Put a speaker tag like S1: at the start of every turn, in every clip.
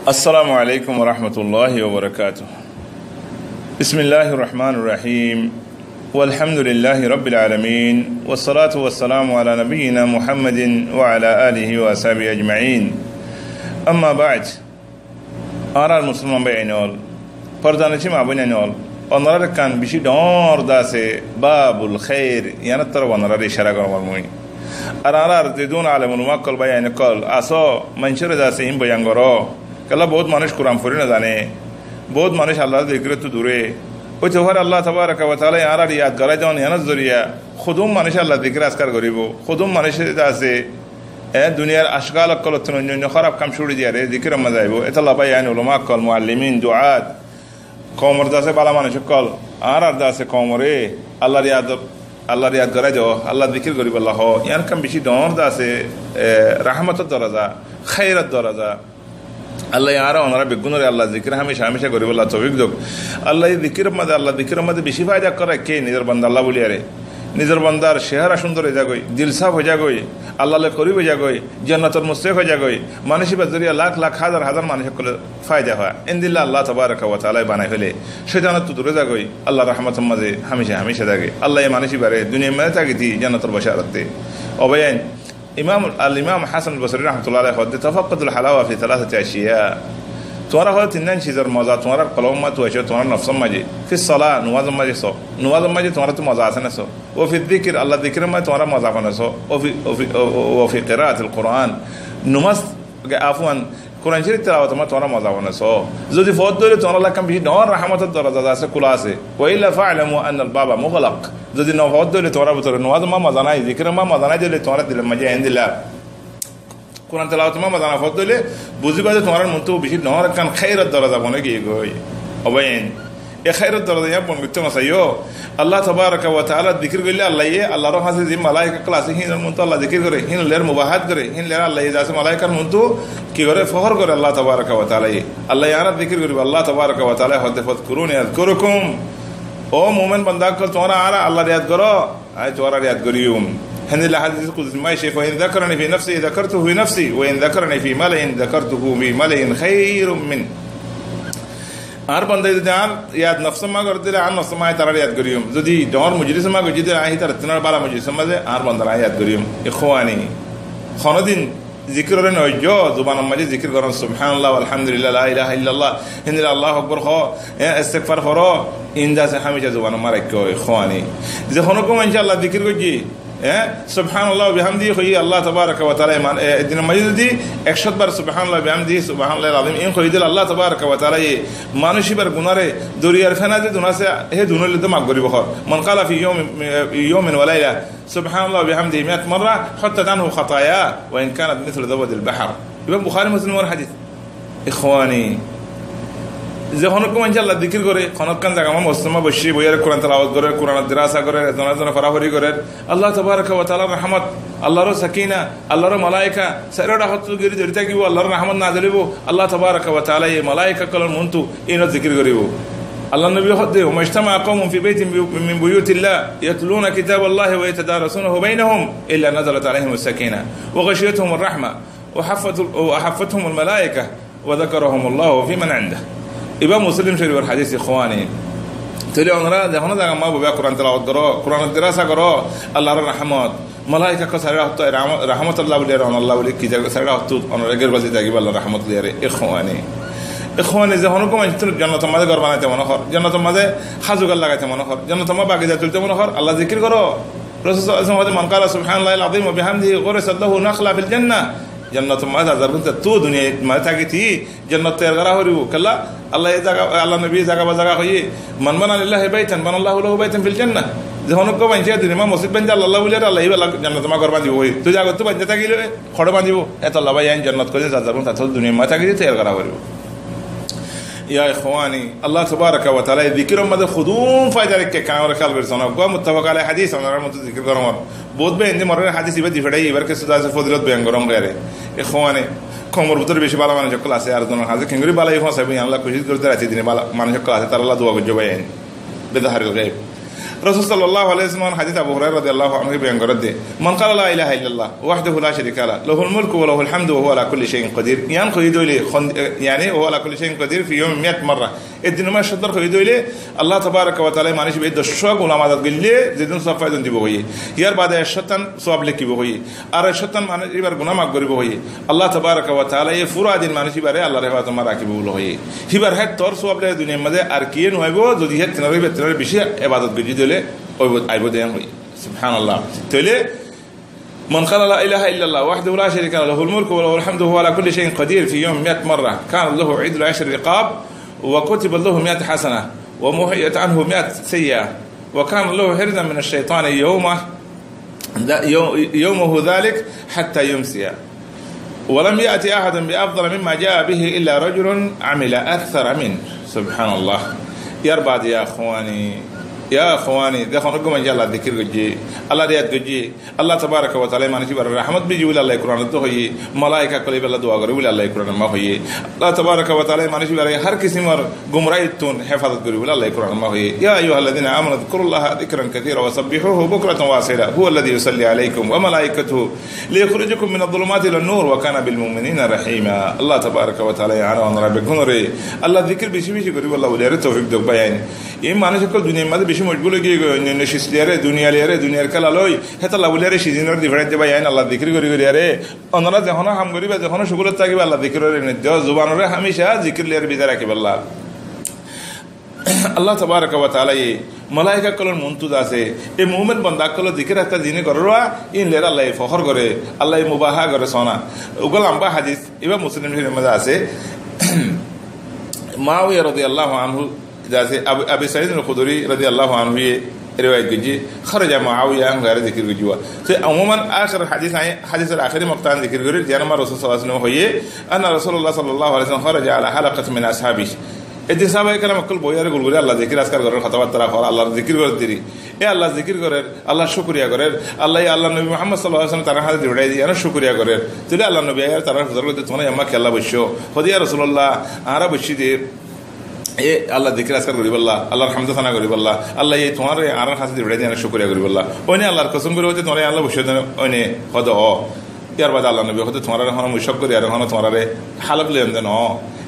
S1: السلام عليكم ورحمة الله وبركاته. بسم الله الرحمن الرحيم والحمد لله رب العالمين والصلاة والسلام على نبينا محمد وعلى آله وأصحابه أجمعين. أما بعد أرى المسلمين بينول پردانشی مابینول آنها کن بیشی دار داسه باب الخير یعنی تر آنها اشاره کنم أرى دون على منوما کل بیان کل آسا منشور داسه این بیانگارا کلا بود مانش قرآن فری ندانه بود مانش الله ذکر تو دوره و توهر الله تبارک و تعالی آنها ریاد کرده جان یعنی ذریعه خودم مانش الله ذکر اسکار گریبو خودم مانش داسه دنیا اشغال کل تنون خراب کم شوری دیاره ذکر مذهبو اتلا بیان علما کل معلمین دعات قومر داسه بالا مانش کل آنها داسه قومره الله ریاد کرده جو الله ذکر گریب الله ها یعنی کم بیشی دار داسه رحمت دارد خیرت دارد الله یاره آنها را بگونر الله ذکر همیشه گریب الله توفیق دو الله ذکر مده بیشی فایده کرده که نیدر بند الله بولیاره نیدر بندار شهر سندر هو جاگوی دل صاف هو جاگوی الله له قریب هو جاگوی جنت المستحق هو جاگوی مانشی بذریعه لاکھ هزار مانش کل فایده هوا ان دل الله تبارک و تعالی بنای فله شیطان تو دور جاگوی الله رحمت مزه همیشه داگی الله مانشی بره دنیا میں تاگی جنت البشارت ته او بیان الامام حسن البصري رحمه الله عليه قد تفقد الحلاوه في ثلاثه اشياء تورا هو تنن چیزر مزه تورا قلم ما تو اشو تورا نفس ماجي في الصلاه نواز ماجي تورا تو مزه اسنسو وفي الذكر الله ذكر ما تورا مزه فنسو وفي قراءه القران نماز عفوا قرآن شریف تلاوت ما تورا مزه فنسو زودي فوت دول تورا لكم به نور رحمت الدرجه ذا كلاسه والا فاعلموا ان الباب مغلق زودي نو فوت دول تورا بتور نواز ما مزه ناي ذكر ما مزه ناي دول تورا دل مجه عند الله قرآن تلاوت ما مزانا فضله بوزی بعد تمہارا منتو بیشتر نهار کن خیر الدرجه بونه گیگوی اوین ای خیر الدرجه یا بون گتم سایو الله تبارک و تعالی ذکر گلی الله رو حاضر زم ملائکه کلاس هین منتو الله ذکر کرے هین لیر مباحث کرے هین لیر الله جیسے ملائکه منتو کی کرے فخر کرے الله تبارک و تعالی الله یار ذکر کرے الله تبارک و تعالی خود فذکرون یذکرکم او مومن بندہ کو تمہارا الله یاد کرو ای تمہارا یاد کریوم هن الحديث القدسي ما شيء وإن ذكرني في نفسي ذكرته في نفسي وإن ذكرني في ملئ ذكرته في ملئ خير من هر بنده دار یاد نفس ما کرده عن نفس ما ترى یاد کریوم زدی دار مجلس ما گجید آهی تر تنار بالا مجلس ما ده هر بنده را یاد کریوم اخوانی خاندین ذکر رن اجا زبان مجید ذکر کردن سبحان الله والحمد لله لا اله الا الله ان الله اکبر خو استغفار خورا این دست همیشه زبان ما رکو اخوانی ذهنو کو ان شاء الله ذکر کجی سبحان الله وبحمده خوي الله تبارك وتعالى الدين المجيد دي 100 بار سبحان الله وبحمده سبحان الله العظيم ان خوي دل الله تبارك وتعالى مانوشي بر گناره دوری عرفنا دي دوناسه هي دونو لد مغري بخور من قال في يوم وليله سبحان الله وبحمده 100 مره حتى عنه خطايا وان كانت مثل زبد البحر ابن بخاري مسلم ور حديث اخواني যখনকম ইনশাআল্লাহ জিকির করে খনকান জায়গা মুসলমান বসে বইয়ের কোরআন তেলাওয়াত করে কোরআন দিরাসা করে জনাজনা ফরাফরি করে আল্লাহ তাবারক ওয়া তাআলার রহমত আল্লাহর সাকিনা আল্লাহর মালায়েকা সারা হত্তু গরি জড়িত কিবো আল্লাহর রহমত নাযিল হইবো আল্লাহ তাবারক ওয়া তাআলা এই মালায়েকা কলন মন্তু ইনো জিকির করিব আল্লাহ নবী হদে ওমাজতামা কওমুন ফি বাইতিন মিন বুয়ুতিল্লাহ ইয়াতলুনা কিতাবাল্লাহি ওয়া ইয়াতাদারাসুনাহু বাইনহুম ইল্লা নাযালাত আলাইহিমুস সাকিনা ওয়া গাশিয়াতুহুমুর রাহমা ওয়া হাফাতুহুমুল মালায়েকা ওয়া যাকারাহুমুল্লাহু ফি মান ইনদাহু ইমাম মুসলিম শরীফের হাদিস ইখওয়ানি তাহলে ওনারা যখন জায়গা মা বাবা কোরআন তেলাওয়াত করো কোরআন দিরাসা করো আল্লাহর রহমত মালায়েকা কো সারা হত রহমতুল্লাহ বলি আল্লাহ বলি কি জায়গা সারা হত ওনারা গেরবাজি দাগি আল্লাহর রহমত লিয়ারে ইখওয়ানি যখন কো মানুষ জান্নাত মাঝে ঘর বানাইতে মনে কর জান্নাত মাঝে খাজুগাল লাগাইতে মনে কর জান্নাত মা বাগিদা তুলতে মনে কর আল্লাহ জিকির করো রাসূল সাল্লাল্লাহু আলাইহি ওয়াসাল্লাম মান ক্বালা সুবহানাল্লাহিল আযীম ওয়া বিহামদিহি গুরসাত লাহু নাখলা ফিল জান্নাহ जन्नत माज़ हज़ार बंद तो दुनिया माँ ताकि थी जन्नत तैयार करा हो रही हो कल्ला अल्लाह ये जगह अल्लाह नबी जगह बजगा हो ये मन बना लिल्लाह बैतन बना अल्लाह له बैतन फिल जन्नह जहाँ उनको बंचे दुनिया में मस्जिद बन जा अल्लाह बोले अल्लाह ये वाला जन्नत माँ कर बांधी हो तो जाकर तो बंचे ताकि लो खड़े बांधी हो ऐसा अल्लाह भाई जन्नत को हज़ार बंद तो दुनिया माँ ताकि तैयार करा हो रही हो या इख़वानी अल्लाह तबारक व तआला ذکر मद खुदूम फायदा रख के कान और ख्याल कर सुना गो मुत्तफक अलैहि हदीस हमारा मुत ذکر करो बहुत बे हिंदी मरे हदीस इबे दिफड़ाई इबर के सुदा से फजीलत बयान करो गरे इख़वानी कोमर बुतर बेशी बाला माने क्लास यार दोनों हाजिर किंगरी बाला ये सब अल्लाह कोशिश करते रहती दिन बाला माने क्लास तार अल्लाह दुआ को जबायन बेदहर गैब রাসূল সাল্লাল্লাহু আলাইহি ওয়াসাল্লাম হাদিস আবু হুরায়রা রাদিয়াল্লাহু আনহু বয়ান করেন মান ক্বালা লা ইলাহা ইল্লাল্লাহ ওয়াহদাহু লা শারীকা লাহু লাহুল মুলকু ওয়া লাহুল হামদু ওয়া হুয়া আলা কুল্লি শাইইন কাদির ইয়ান কইদইলে يعني هو على كل شيء قدير في يوم 100 مره الدين ما شدر কইদইলে আল্লাহ তাবারাক ওয়া তাআলা মানুষ বে দশক উলামাদাত গিললে যেদিন সব ফায়দা দিব হই ইয়ার বাদে শয়তান সওয়াব লিখিব হই আর শয়তান মানুষ এবার গুনাহ মাফ করিব হই আল্লাহ তাবারাক ওয়া তাআলা এই পুরা দিন মানুষ বারে আল্লাহর হেফাজত মা রাখিব হই হিবার হেড তোর সওয়াব লে দুনিয়ার মধ্যে আর কি হইব যদি হেড তিনারে বেশি ইবাদত গজি দিলে ওই আইব দেন হই সুবহানাল্লাহ তাইলে من قال لا إله إلا الله وحده لا شريك له له الملك وله الحمد وهو على كل شيء قدير في يوم 100 مرة كان له عدل 10 رقاب وكتب له 100 حسنة ومحيت عنه 100 سيئة وكان له حرزا من الشيطان يومه ذلك حتى يمسي ولم يأتي أحد بأفضل مما جاء به إلا رجل عمل أكثر منه سبحان الله يربع يا أخواني দেখুন গো মানে আল্লাহ জিকির গজি আল্লাহ রিয়াত গজি আল্লাহ তাবারাক ওয়া তাআলা মানুষ বার রহমত বি জুল আল্লাহ কুরআন তো হই মালায়েকা কলি আল্লাহ দোয়া করে বলে আল্লাহ কুরআন মা হই আল্লাহ তাবারাক ওয়া তাআলা মানুষ বার হর কিসিমর গুমরাইতুন হেফাজত করে বলে আল্লাহ কুরআন মা হই ইয়া আইয়ুহাল্লাযিনা আমানু যিকুরুল্লাহা যিকরান কাসীরা ওয়া সাব্বিহুহু বুকরাতান ওয়া আসীরা হুয়া আল্লাযী ইউসাল্লি আলাইকুম ওয়া মালায়েকাতুহু লিইখরিজাকুম মিনাদ যুলুমাতি ইলান নূর ওয়া কানা বিল মুমিনিনা রাহিমা আল্লাহ তাবারাক ওয়া তাআলা আর আমরা বেগুনরে আল্লাহ জিকির বেশি বেশি করি আল্লাহ বলে তৌফিক দাও বায়ান এই মানুষ সকল দুনিয়ার মধ্যে বেশি মজবুল গিয়ে শিসলিয়ারে দুনিয়ার খেলা লই হেতা লাবুলিয়ারে সিজনের ডিফারেন্ট দেবা আইন আল্লাহ জিকির করি করি আরে অন্যরা যখন হাম করিবা যখন সুগুলত থাকিবা আল্লাহ জিকিরের নিত্য জুবানরে হামেশা জিকির লিয়ার বিদা রাখিবা আল্লাহ তাবারাক ওয়া তাআলা মালায়েকা কলর মুনতুজ আছে এই মুমিন বান্দা কল জিকির একটা দিনে কররা ইন লের আল্লাহ ফখর করে আল্লাহ মুবাহা করে সোনা ওগুলো লম্বা হাদিস এবার মুসলিম শরীফের মধ্যে আছে মুআবিয়া রাদিয়াল্লাহু আনহু जैसे अबी सईद अल-खुदरी रज़ियल्लाहु अन्हु ये रिवायत कीजिए खरज मुआविया गैर जिक्र कीजिए तो अमूमन आखिर हदीस आखिरी मक्तान जिक्र करी जनमा रसूल सल्लल्लाहु अलैहि वसल्लम होइए अन्ना रसूलुल्लाह सल्लल्लाहु अलैहि वसल्लम खरज अला हलक़त मिन असहाबी এদিন সাহাবায়ে কেরাম কল বইয়ারে গুলগুলি আল্লাহ জিকির আজকার করেন কথাবার্তা কর আল্লাহর জিকির করে দিরি এ আল্লাহ জিকির করেন আল্লাহ শুকরিয়া করেন আল্লাহ নবী মুহাম্মদ সাল্লাল্লাহু আলাইহি ওয়াসাল্লাম তার হাতে দিড়াই দিয়ে শুকরিয়া করেন তুই আল্লাহ নবী আর তার হুজুর করতে তোমরা আম্মা খেলা বসছো হদিয়া রাসূলুল্লাহ আরা বসি দে এ আল্লাহ জিকির আজকার করি বললা আল্লাহর হামদ সানা করি বললা আল্লাহ এই তোমার আর হাতে দিড়াই দিয়ে শুকরিয়া করি বললা ওইনে আল্লাহর কসম করে হতে তোমরা আল্লাহ বসে দেন ওইনে হদ ইয়ার বাদ আল্লাহ নবী হতে তোমার হন মুশক করি আর হন তোমার হালফ লেন দেন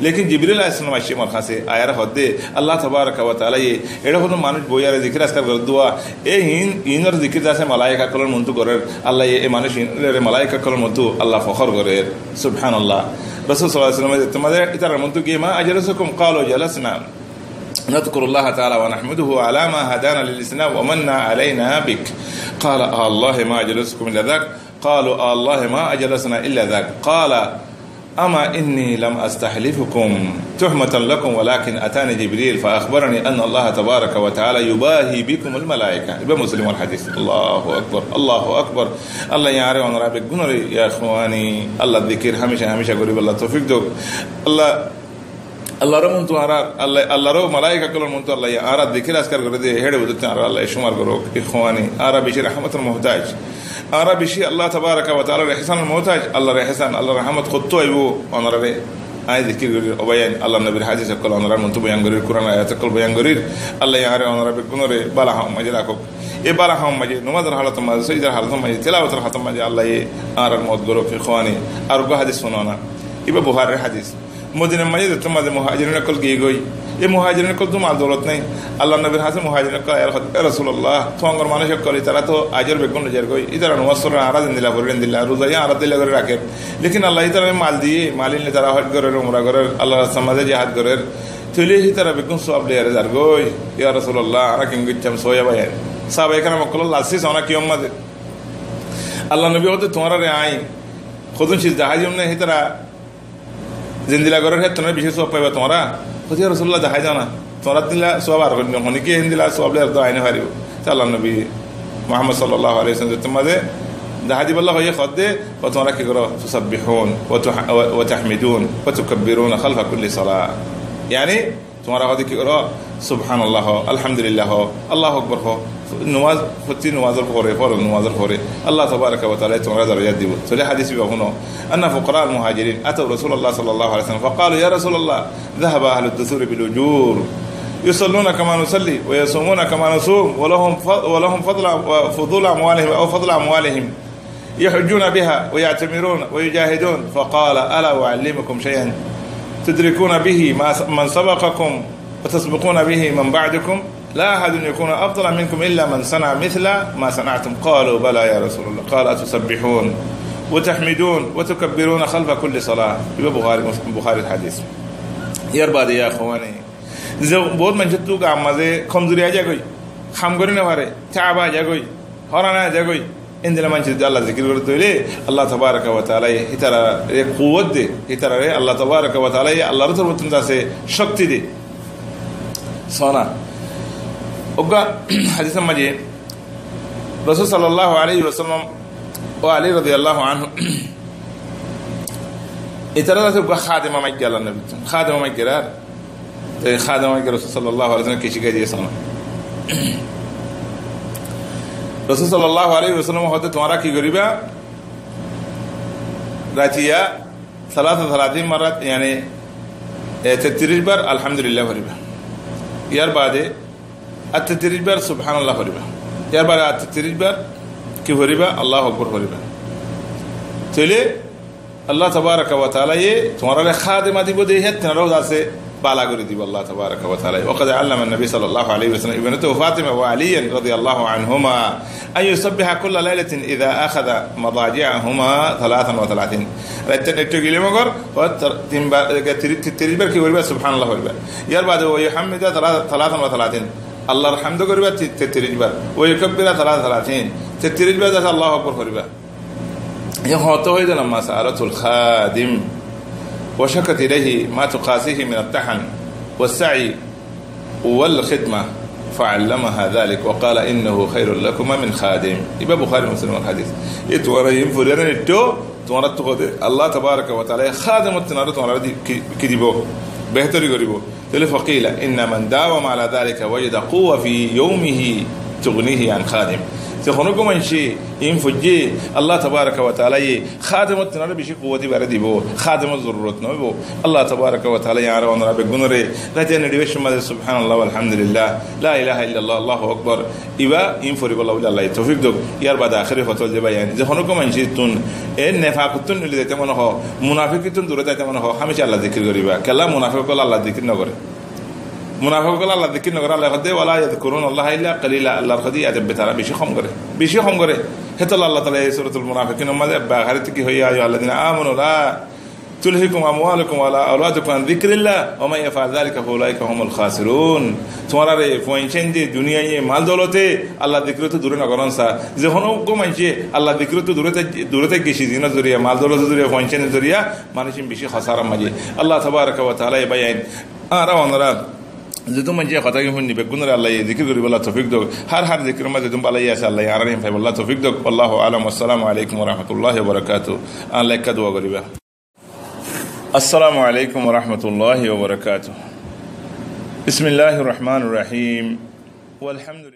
S1: लेकिन जिब्रील अलैहिस सलाम आशे मर खासे आयर हदे अल्लाह तबारक व तआला ये एडा हन मानुष बोयारे जिकिर आजकाल कर दुआ ए इनर जिकिर जासे मलाइका कलर मुंतु करे अल्लाह ये मानुष रे मलाइका कलर मुंतु अल्लाह फखर करे सुबहानाल्लाह रसूल सल्लल्लाहु अलैहि वसल्लम तुम्हारे इतर मुंतु के मा अजलसुकुम قالوا جلسنا نذكر الله تعالى ونحمده على ما هدانا للإسلام ومننا علينا بك قال الله ما أجلسكم إلا ذاك قالوا الله ما أجلسنا إلا ذاك قال أما إني لم أستحلفكم تهمة لكم ولكن أتاني جبريل فأخبرني أن الله تبارك وتعالى يباهي بكم الملائكة يبقى مسلم الحديث الله أكبر الله أكبر الله يعرف أن ربك قنري يا إخواني الله الذكر هميشة قريب الله توفيق دوك الله رو منتو الله رو ملائكة كلهم منتو الله يعرف الذكر أذكر قرده هيدا بدتنا الله يشمار قروك إخواني أرى بشي رحمة المحتاج أرى بشي الله تبارك وتعالى رحسان المحتاج الله رحسان الله رحمة خطو أيبو أنا رأي آي ذكر قرير أبيان الله نبي الحديث كل أنا رأي منتو بيان قرير قرآن آيات كل بيان قرير الله يعرف أنا رأي كنوري بالاهم مجلاكم إيه بالاهم مجد نماذر حالة مجد سيدر حالة مجد تلاوة حالة مجد الله أرى الموت قروك إخواني أرجو حديث سنونا إبا بخاري حديث مدينة مجد تمام مهاجرين كل جيجوي ये मुहाजिरिन को तो माल दौलत नहीं अल्लाह नबी हासे मुहाजिरिन का या रसूलुल्लाह तो अंगर माने शक करी तरह तो आजर बेगुन नजर कोई इधर नवसर आरा दिन दिला फरिन दिला रोजा या आरा दिला करे रखे लेकिन अल्लाह ही तरह माल दिए मालिन ने तरह हज करे उमरा करे अल्लाह समाजे जिहाद करे तुले ही तरह बेगुन सवाब ले यार कोई या रसूलुल्लाह आरा किंग चम सोया भाई सब एक ना मक्कल लासी सोना की उम्मत अल्लाह नबी होते तुम्हारा रे आई खुदन चीज जहाज हमने ही तरह जिंदला करे है तुम्हें विशेष सवाब पाएगा तुम्हारा खुद रसूलुल्लाह দেখা যায় না তোরা দিলা সওয়াব আর কোন হনিকে হিন্দিলা সওয়াব লে তো আইনে পারিব আল্লাহ নবী মুহাম্মদ সাল্লাল্লাহু আলাইহি ওয়াসাল্লাম তোমাদের দেখা দিবাল্লাহ হয়ে খদে ও তোমরা কি করো তুসাব্বিহুন ওয়া তাহমিদুন ওয়া তুকাব্বিরুন খালফা কুল্লি সালাহ يعني তোমরা হদে কি করো সুবহানাল্লাহ আলহামদুলিল্লাহ আল্লাহু আকবার হো নমাজ প্রতি নমাজের পরে ফরজ নমাজের পরে আল্লাহ তাবারক ওয়া তাআলা তোমরা দরজা দিব সলে হাদিস বিবহনো أن فقراء المهاجرين أتوا رسول الله صلى الله عليه وسلم فقالوا يا رسول الله ذهب أهل الدثور بالأجور يصلون كما نصلي ويصومون كما نصوم ولهم فضول أموالهم أو فضل أموالهم يحجون بها ويعتمرون ويجاهدون. فقال ألا أعلمكم شيئا تدركون به من سبقكم وتسبقون به من بعدكم؟ لا أحد يكون أفضل منكم إلا من صنع مثل ما صنعتم. قالوا بلى يا رسول الله. قال أتسبحون وتحمدون وتكبرون خلف كل صلاة. بخاري الحديث. يربادي يا أخواني बहुत मानसि तू गाम माजे कमजोरिया जागोय खामगोरने वारे चाबा जागोय हराना जागोय इंदिला मानसि अल्लाह जिक्र करते ले अल्लाह तबारक व तआला हितारा रे कुव्वत दे हितारा रे अल्लाह तबारक व तआला अल्लाह रसूल तुंदा से शक्ति दे सोना ओगा हदीस मजे रसूल सल्लल्लाहु अलैहि वसल्लम व अली रदियल्लाहु अन्हु हितारा से खादिमा मज्जाला नबी खादिमा मज्जरा خادم رسول صلى الله عليه وسلم كيشي قاعد يسمع رسول صلى الله عليه وسلم هذا تمارا كي غريبة راتيا 33 مرة يعني تتريج بار الحمد لله غريبة يار بعده التتريج بار سبحان الله غريبة يار بعد التتريج بار كي غريبة الله أكبر غريبة تلي الله تبارك وتعالى تمارا خادم دي بده هي تنارو داسه بالا غريدي والله تبارك وتعالى. وقد علم النبي صلى الله عليه وسلم ابنته فاطمة وعليا رضي الله عنهما أن يسبح كل ليلة إذا أخذ مضاجعهما 33 تقول مغر تريبر كي وربا سبحان الله وربا يربا ويحمد 33 الله الحمد وربا تريبر ويكبر 33 تريبر الله أكبر وربا يهوتو إذا لما سألته الخادم وشكت إليه ما تقاسيه من الطحن والسعي والخدمة فعلمها ذلك وقال إنه خير لكما من خادم. يبقى بخاري مسلم الحديث يتوريهم فريرن التو تورط الله تبارك وتعالى خادم التنار تورط كديبو بهتر يقربو فقيل إن من داوم على ذلك وجد قوة في يومه تغنيه عن خادم. تخونكم من شيء ينفجي الله تبارك وتعالى خادم التنار بشي قوتي بردي بو خادم الضرورت نو الله تبارك وتعالى يعرف أن ربك جنوري لا تنادي بشم سبحان الله والحمد لله لا إله إلا الله الله أكبر إبا ينفري بالله ولا الله توفيق دوك يربى داخل فتوى الجبيان تخونكم من شيء تون إن نفاقتون اللي تمنه منافقتون دورة تمنه همش الله ذكر غريبا كلا منافق الله ذكر نغري منافق الله ذكر نغري الله قد ولا يذكرون الله إلا قليلا الله قد يتبتر بشي خم غري هت الله تعالى سورة المنافقين ما بغرتك هي يا الذين آمنوا لا تلهكم أموالكم ولا أولادكم عن ذكر الله ومن يفعل ذلك فأولئك هم الخاسرون. تمہارے فوائنچن دے دنیا یہ مال دولت اللہ ذکر تو دور نہ کرن سا ذہنوں کو منچے اللہ ذکر تو دورت کی شیزینہ ذریعہ مال دولت ذریعہ فوائنچن ذریعہ مانشین بشی خسارہ مجے اللہ تبارک و تعالی بیان ونرا زدو منجي خطاي هوني بكون الله ذكر غريب الله توفيق دو هر ذكر ما زدو بالله يا الله يعرفين فالله توفيق دو والله اعلم والسلام عليكم ورحمه الله وبركاته. ان لك دعاء غريبه. السلام عليكم ورحمه الله وبركاته. بسم الله الرحمن الرحيم والحمد لله.